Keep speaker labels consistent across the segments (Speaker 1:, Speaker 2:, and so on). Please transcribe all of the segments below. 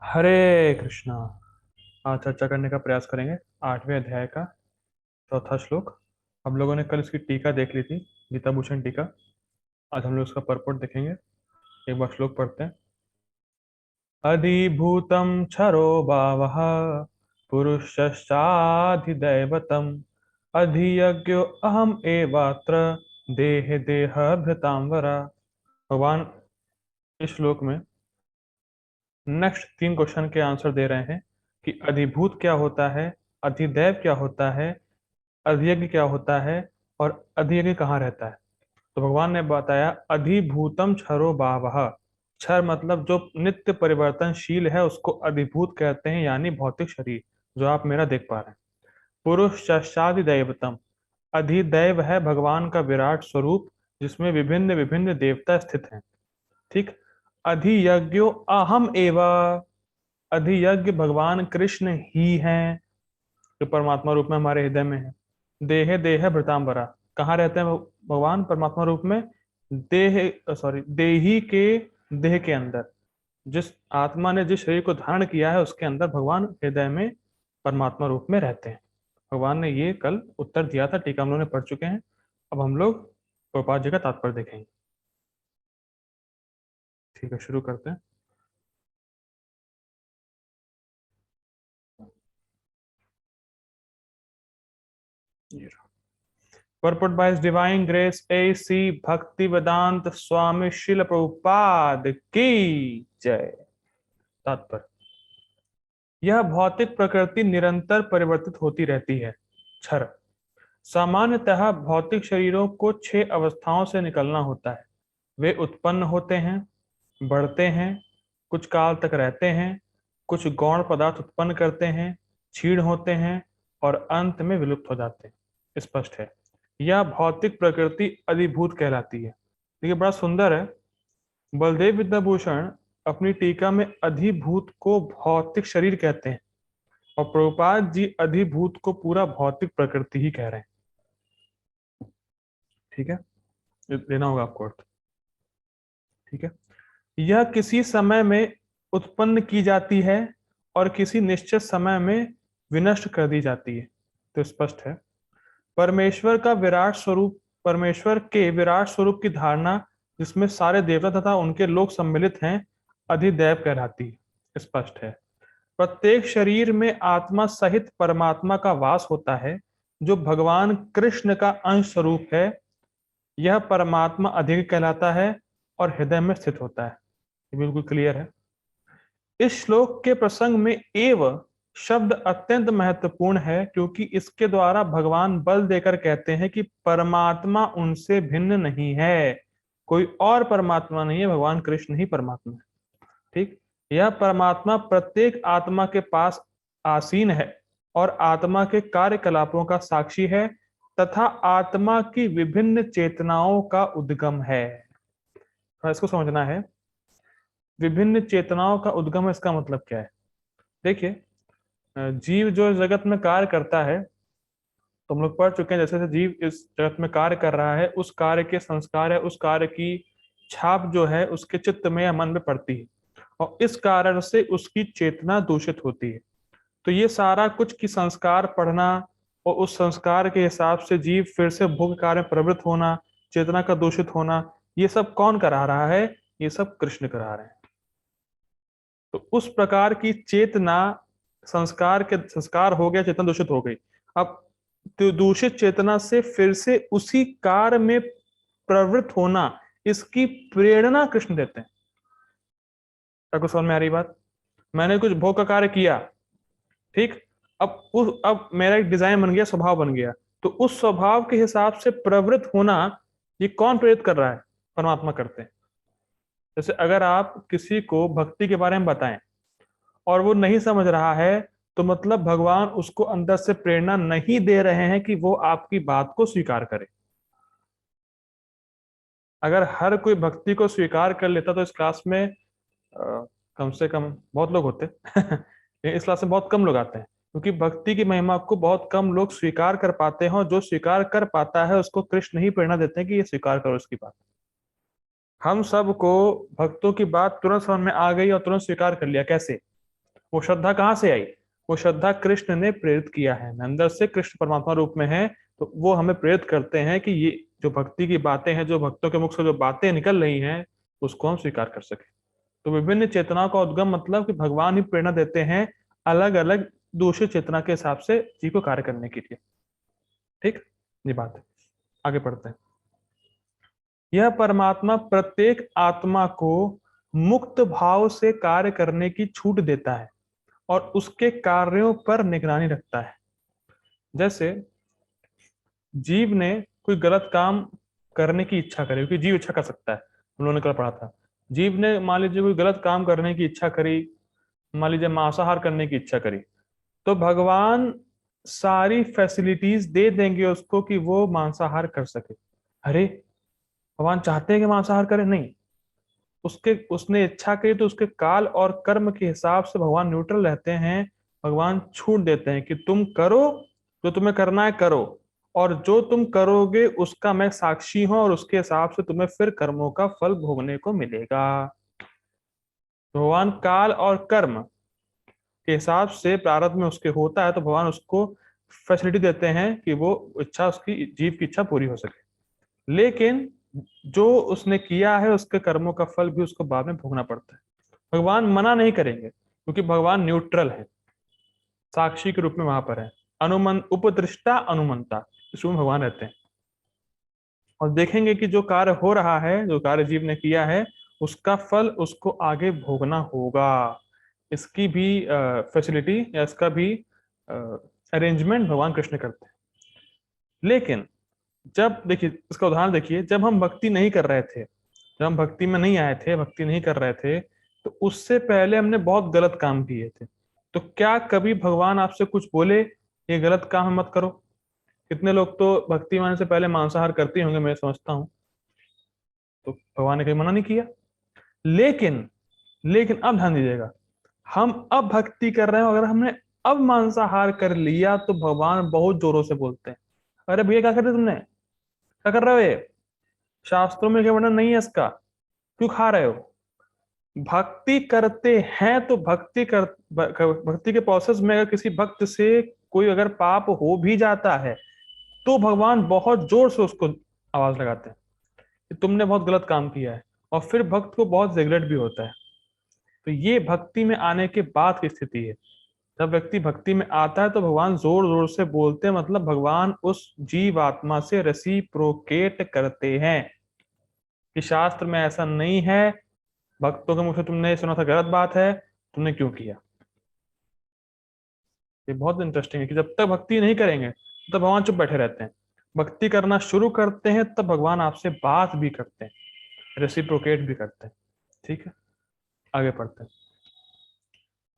Speaker 1: हरे कृष्णा। आज चर्चा करने का प्रयास करेंगे 8वें अध्याय का चौथा श्लोक। हम लोगों ने कल इसकी टीका देख ली थी, गीता भूषण टीका। आज हम लोग उसका परपोर्ट देखेंगे। एक बार श्लोक पढ़ते हैं। अधिभूतं क्षरो भावः पुरुषश्चाधिदैवतम् अधियज्ञो अहम एवात्र देह वरा। भगवान इस श्लोक में नेक्स्ट 3 क्वेश्चन के आंसर दे रहे हैं कि अधिभूत क्या होता है, अधिदैव क्या होता है, अधियज्ञ क्या होता है और अधियज्ञ कहाँ रहता है। तो भगवान ने बताया अधिभूतम क्षरो भावः। क्षर मतलब जो नित्य परिवर्तनशील है उसको अधिभूत कहते हैं, यानी भौतिक शरीर जो आप मेरा देख पा रहे हैं। पुरुष शस्त्रादि दैवतम, अधिदैव है भगवान का विराट स्वरूप जिसमें विभिन्न विभिन्न देवता स्थित हैं। ठीक। अधियज्ञो अहम एवा, अधियज्ञ भगवान कृष्ण ही हैं जो परमात्मा रूप में हमारे हृदय में है। देह देह भृतांबरा, कहाँ रहते हैं भगवान परमात्मा रूप में? देह सॉरी देही के देह के अंदर। जिस आत्मा ने जिस शरीर को धारण किया है उसके अंदर भगवान हृदय में परमात्मा रूप में रहते हैं। भगवान ने ये कल उत्तर दिया था, टीका हम लोग ने पढ़ चुके हैं। अब हम लोग प्रभुपाद जी का तात्पर्य देखेंगे। ठीक है, शुरू करते हैं। ये Purport by His Divine Grace A.C. Bhaktivedanta Swami Srila Prabhupada की जय। तात्पर्य, यह भौतिक प्रकृति निरंतर परिवर्तित होती रहती है। क्षर, सामान्यतः भौतिक शरीरों को 6 अवस्थाओं से निकलना होता है। वे उत्पन्न होते हैं, बढ़ते हैं, कुछ काल तक रहते हैं, कुछ गौण पदार्थ उत्पन्न करते हैं, क्षीण होते हैं और अंत में विलुप्त हो जाते हैं। स्पष्ट है, यह भौतिक प्रकृति अधिभूत कहलाती है। देखिए बड़ा सुंदर है। बलदेव विद्याभूषण अपनी टीका में अधिभूत को भौतिक शरीर कहते हैं और प्रभुपाद जी अधिभूत को पूरा भौतिक प्रकृति ही कह रहे हैं। ठीक है, लेना होगा आपको अर्थ। ठीक है, यह किसी समय में उत्पन्न की जाती है और किसी निश्चित समय में विनष्ट कर दी जाती है। तो स्पष्ट है, परमेश्वर का विराट स्वरूप, परमेश्वर के विराट स्वरूप की धारणा जिसमें सारे देवता तथा उनके लोग सम्मिलित हैं, अधिदैव कहलाती है। स्पष्ट है, प्रत्येक शरीर में आत्मा सहित परमात्मा का वास होता है जो भगवान कृष्ण का अंश स्वरूप है। यह परमात्मा अधिक कहलाता है और हृदय में स्थित होता है। ये बिल्कुल क्लियर है। इस श्लोक के प्रसंग में एव शब्द अत्यंत महत्वपूर्ण है क्योंकि इसके द्वारा भगवान बल देकर कहते हैं कि परमात्मा उनसे भिन्न नहीं है, कोई और परमात्मा नहीं है, भगवान कृष्ण ही परमात्मा है। ठीक, यह परमात्मा प्रत्येक आत्मा के पास आसीन है और आत्मा के कार्यकलापों का साक्षी है तथा आत्मा की विभिन्न चेतनाओं का उद्गम है। इसको समझना है, विभिन्न चेतनाओं का उद्गम है, इसका मतलब क्या है? देखिए, जीव जो जगत में कार्य करता है, तो हम लोग पढ़ चुके हैं जैसे जैसे जीव इस जगत में कार्य कर रहा है उस कार्य के संस्कार है, उस कार्य की छाप जो है उसके चित्त में या मन में पड़ती है और इस कारण से उसकी चेतना दूषित होती है। तो ये सारा कुछ की संस्कार पढ़ना और उस संस्कार के हिसाब से जीव फिर से भोग कार्य में प्रवृत्त होना, चेतना का दूषित होना, ये सब कौन करा रहा है? ये सब कृष्ण करा रहे हैं। तो उस प्रकार की चेतना, संस्कार के संस्कार हो गया, चेतना दूषित हो गई। अब तो दूषित चेतना से फिर से उसी कार्य में प्रवृत्त होना, इसकी प्रेरणा कृष्ण देते हैं। आपको समझ में आ रही बात? मैंने कुछ भोग का कार्य किया, ठीक, अब मेरा एक डिजाइन बन गया, स्वभाव बन गया, तो उस स्वभाव के हिसाब से प्रवृत्त होना ये कौन प्रेरित कर रहा है? परमात्मा करते हैं। जैसे अगर आप किसी को भक्ति के बारे में बताएं और वो नहीं समझ रहा है, तो मतलब भगवान उसको अंदर से प्रेरणा नहीं दे रहे हैं कि वो आपकी बात को स्वीकार करे। अगर हर कोई भक्ति को स्वीकार कर लेता तो इस क्लास में कम से कम बहुत लोग होते इस क्लास में बहुत कम लोग आते हैं क्योंकि भक्ति की महिमा को बहुत कम लोग स्वीकार कर पाते हैं और जो स्वीकार कर पाता है उसको कृष्ण ही प्रेरणा देते हैं कि ये स्वीकार करो इसकी बात। हम सबको भक्तों की बात तुरंत समझ में आ गई और तुरंत स्वीकार कर लिया। कैसे? वो श्रद्धा कहाँ से आई? वो श्रद्धा कृष्ण ने प्रेरित किया है, अंदर से कृष्ण परमात्मा रूप में है, तो वो हमें प्रेरित करते हैं कि ये जो भक्ति की बातें हैं, जो भक्तों के मुख से जो बातें निकल रही हैं, उसको हम स्वीकार कर सके। तो विभिन्न चेतनाओं का उद्गम मतलब कि भगवान ही प्रेरणा देते हैं अलग अलग दूसरी चेतना के हिसाब से जीव को कार्य करने के लिए। ठीक, ये बात है। आगे पढ़ते हैं। यह परमात्मा प्रत्येक आत्मा को मुक्त भाव से कार्य करने की छूट देता है और उसके कार्यों पर निगरानी रखता है। जैसे जीव ने कोई गलत काम करने की इच्छा करी, क्योंकि जीव इच्छा कर सकता है, हम लोगों ने कल पढ़ा था। जीव ने मान लीजिए कोई गलत काम करने की इच्छा करी, मान लीजिए मांसाहार करने की इच्छा करी, तो भगवान सारी फैसिलिटीज दे देंगे उसको कि वो मांसाहार कर सके। अरे, भगवान चाहते हैं कि मांसाहार करे? नहीं, उसके उसने इच्छा करी तो उसके काल और कर्म के हिसाब से भगवान न्यूट्रल रहते हैं। भगवान छूट देते हैं कि तुम करो, जो तुम्हें करना है करो, और जो तुम करोगे उसका मैं साक्षी हूं, और उसके हिसाब से तुम्हें फिर कर्मों का फल भोगने को मिलेगा। भगवान काल और कर्म के हिसाब से प्रारब्ध में उसके होता है, तो भगवान उसको फैसिलिटी देते हैं कि वो इच्छा, उसकी जीव की इच्छा पूरी हो सके। लेकिन जो उसने किया है उसके कर्मों का फल भी उसको बाद में भोगना पड़ता है। भगवान मना नहीं करेंगे, क्योंकि भगवान न्यूट्रल है, साक्षी के रूप में वहां पर है। अनुमन उपदृष्टा अनुमंता, इस रूप में भगवान रहते हैं, और देखेंगे कि जो कार्य हो रहा है, जो कार्य जीव ने किया है, उसका फल उसको आगे भोगना होगा। इसकी भी फैसिलिटी या इसका भी अरेंजमेंट भगवान कृष्ण करते हैं। लेकिन जब देखिए, इसका उदाहरण देखिए, जब हम भक्ति नहीं कर रहे थे, जब हम भक्ति में नहीं आए थे, भक्ति नहीं कर रहे थे, तो उससे पहले हमने बहुत गलत काम किए थे। तो क्या कभी भगवान आपसे कुछ बोले ये गलत काम मत करो? कितने लोग तो भक्ति मानने से पहले मांसाहार करते ही होंगे, मैं समझता हूँ, तो भगवान ने कहीं मना नहीं किया। लेकिन लेकिन अब ध्यान दीजिएगा, हम अब भक्ति कर रहे हैं, अगर हमने अब मांसाहार कर लिया तो भगवान बहुत जोरों से बोलते हैं, अरे भैया क्या कर रहे तुमने, क्या कर रहे हो ये? शास्त्रों में क्या वर्णन नहीं है इसका, क्यों खा रहे हो? भक्ति करते हैं तो भक्ति के प्रोसेस में अगर किसी भक्त से कोई अगर पाप हो भी जाता है, तो भगवान बहुत जोर से उसको आवाज लगाते हैं कि तुमने बहुत गलत काम किया है, और फिर भक्त को बहुत रिग्रेट भी होता है। तो ये भक्ति में आने के बाद की स्थिति है। जब व्यक्ति भक्ति में आता है तो भगवान जोर जोर से बोलते हैं, मतलब भगवान उस जीव आत्मा से रेसिप्रोकेट करते हैं कि शास्त्र में ऐसा नहीं है, भक्तों के मुख से तुमने सुना था गलत बात है, तुमने क्यों किया? ये बहुत इंटरेस्टिंग है कि जब तक भक्ति नहीं करेंगे तब भगवान चुप बैठे रहते हैं। भक्ति करना शुरू करते हैं तब भगवान आपसे बात भी करते हैं, रेसिप्रोकेट भी करते हैं। ठीक है, आगे पढ़ते हैं।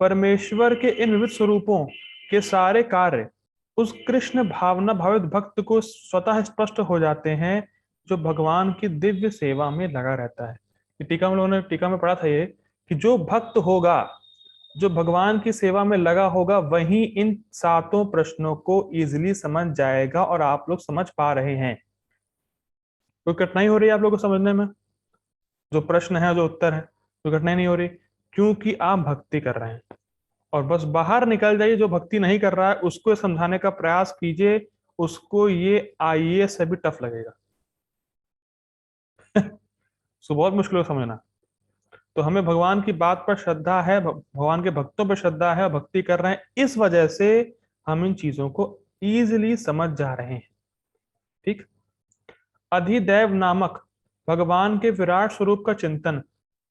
Speaker 1: परमेश्वर के इन विविध स्वरूपों के सारे कार्य उस कृष्ण भावना भावित भक्त को स्वतः स्पष्ट हो जाते हैं, जो भगवान की दिव्य सेवा में लगा रहता है। टीका में लोगों ने टीका में पढ़ा था ये, कि जो भक्त होगा, जो भगवान की सेवा में लगा होगा, वही इन सातों प्रश्नों को इजीली समझ जाएगा, और आप लोग समझ पा रहे हैं। कोई कठिनाई हो रही है आप लोगों को समझने में? जो प्रश्न है, जो उत्तर है, कोई कठिनाई नहीं हो रही, क्योंकि आप भक्ति कर रहे हैं। और बस बाहर निकल जाइए, जो भक्ति नहीं कर रहा है उसको समझाने का प्रयास कीजिए, उसको ये आईएएस से भी टफ लगेगा। सो बहुत मुश्किल है समझना। तो हमें भगवान की बात पर श्रद्धा है, भगवान के भक्तों पर श्रद्धा है, भक्ति कर रहे हैं, इस वजह से हम इन चीजों को इजीली समझ जा रहे हैं। ठीक। अधिदैव नामक भगवान के विराट स्वरूप का चिंतन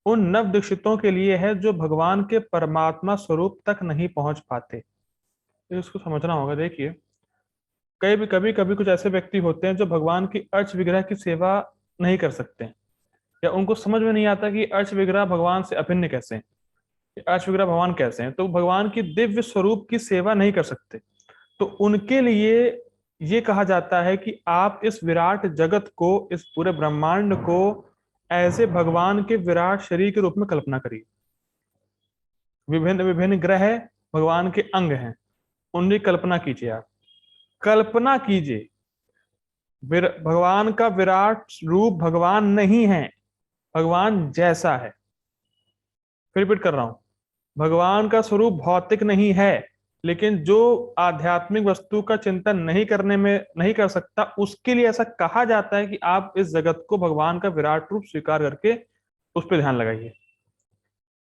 Speaker 1: उन नव दीक्षितों के लिए है जो भगवान के परमात्मा स्वरूप तक नहीं पहुंच पाते। तो इसको समझना होगा। देखिए, कभी कभी कुछ ऐसे व्यक्ति होते हैं जो भगवान की अर्च विग्रह की सेवा नहीं कर सकते हैं, या उनको समझ में नहीं आता कि अर्च विग्रह भगवान से अभिन्न कैसे हैं, अर्च विग्रह भगवान कैसे हैं, तो भगवान की दिव्य स्वरूप की सेवा नहीं कर सकते। तो उनके लिए ये कहा जाता है कि आप इस विराट जगत को, इस पूरे ब्रह्मांड को ऐसे भगवान के विराट शरीर के रूप में कल्पना करिए। विभिन्न विभिन्न ग्रह भगवान के अंग हैं, उनकी कल्पना कीजिए। आप कल्पना कीजिए, भगवान का विराट रूप भगवान नहीं है, भगवान जैसा है। फिर रिपीट कर रहा हूं, भगवान का स्वरूप भौतिक नहीं है, लेकिन जो आध्यात्मिक वस्तु का चिंतन नहीं कर सकता, उसके लिए ऐसा कहा जाता है कि आप इस जगत को भगवान का विराट रूप स्वीकार करके उस पर ध्यान लगाइए।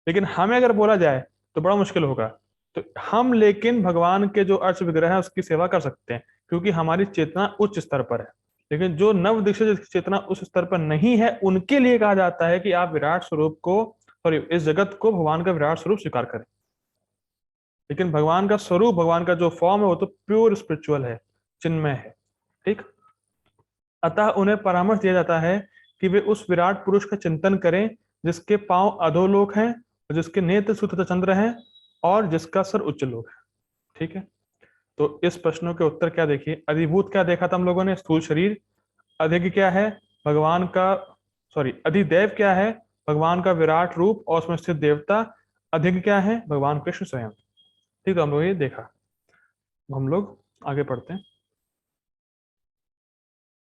Speaker 1: लेकिन हमें अगर बोला जाए तो बड़ा मुश्किल होगा। तो हम लेकिन भगवान के जो अर्च विग्रह है उसकी सेवा कर सकते हैं, क्योंकि हमारी चेतना उच्च स्तर पर है। लेकिन जो नव दीक्षित जिसकी चेतना उस स्तर पर नहीं है, उनके लिए कहा जाता है कि आप विराट स्वरूप को, सॉरी, इस जगत को भगवान का विराट स्वरूप स्वीकार करें। लेकिन भगवान का स्वरूप, भगवान का जो फॉर्म है वो तो प्योर स्पिरिचुअल है, चिन्मय है। ठीक। अतः उन्हें परामर्श दिया जाता है कि वे उस विराट पुरुष का चिंतन करें जिसके पांव अधोलोक हैं, और जिसके नेत्र सूत्र चंद्र हैं, और जिसका सर उच्च लोक है। ठीक है। तो इस प्रश्नों के उत्तर क्या देखिए। अधिभूत क्या देखा था हम लोगों ने? स्थूल शरीर। अधिक क्या है? भगवान का, सॉरी, अधिदैव क्या है? भगवान का विराट रूप और उसमें स्थित देवता। अधिक क्या है? भगवान कृष्ण स्वयं। ठीक है, हम लोग ये देखा। हम लोग आगे पढ़ते हैं।